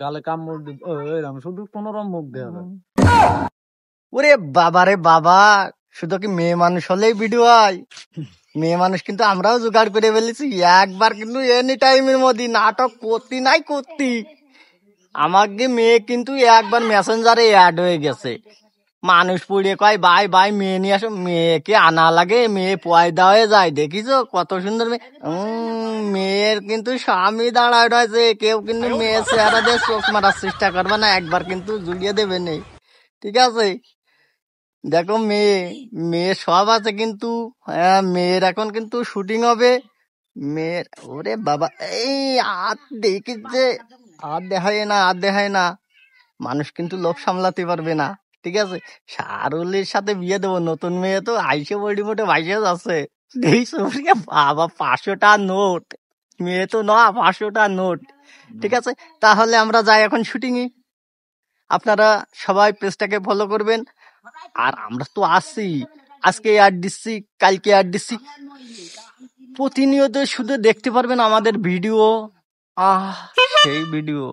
গালে কামড় এরকম শুধু 15 মুখ দেওয়া যায়। ওরে বাবা রে বাবা, শুধু কি মেয়ে মানুষ হলেই ভিডিও হয়? মেয়ে মানুষ কিন্তু আমরাও জোগাড় করে ফেলেছি। একবার কিন্তু এনি টাইমের মধ্যে নাটক করতি নাই করতি। আমাকে মেয়ে কিন্তু একবার মেসেঞ্জারে অ্যাড হয়ে গেছে। মানুষ পুড়িয়ে কয় ভাই ভাই মেয়ে নিয়ে আসো, মেয়েকে আনা লাগে, মেয়ে পয়দা হয়ে যায়। দেখিছো কত সুন্দর মেয়ে। মেয়ের কিন্তু স্বামী দাঁড়ায় রয়েছে, কেউ কিন্তু মেয়ের চেহারা দিয়ে চোখ মারার চেষ্টা করবে না, একবার কিন্তু জুড়িয়ে দেবে নেই, ঠিক আছে? দেখো মেয়ে মেয়ে সব আছে কিন্তু। হ্যাঁ, মেয়ের এখন কিন্তু শুটিং হবে। মেয়ের ওরে বাবা, এই আর দেখি যে আর দেখায় না। মানুষ কিন্তু লোভ সামলাতে পারবে না, ঠিক আছে? শাহরুলের সাথে বিয়ে দেবো, নতুন মেয়ে তো আইসে বডি মোটে ভাইসে যাচ্ছে। দেখছো বাবা, 500টা নোট, মেয়ে তো না, 500টা নোট, ঠিক আছে? তাহলে আমরা যাই এখন শুটিং এ। আপনারা সবাই পেজটাকে ফলো করবেন। আর আমরা তো আসছি, আজকে অ্যাড দিচ্ছি, কালকে অ্যাড দিচ্ছি, প্রতিনিয়ত শুধু দেখতে পারবেন আমাদের ভিডিও। সেই ভিডিও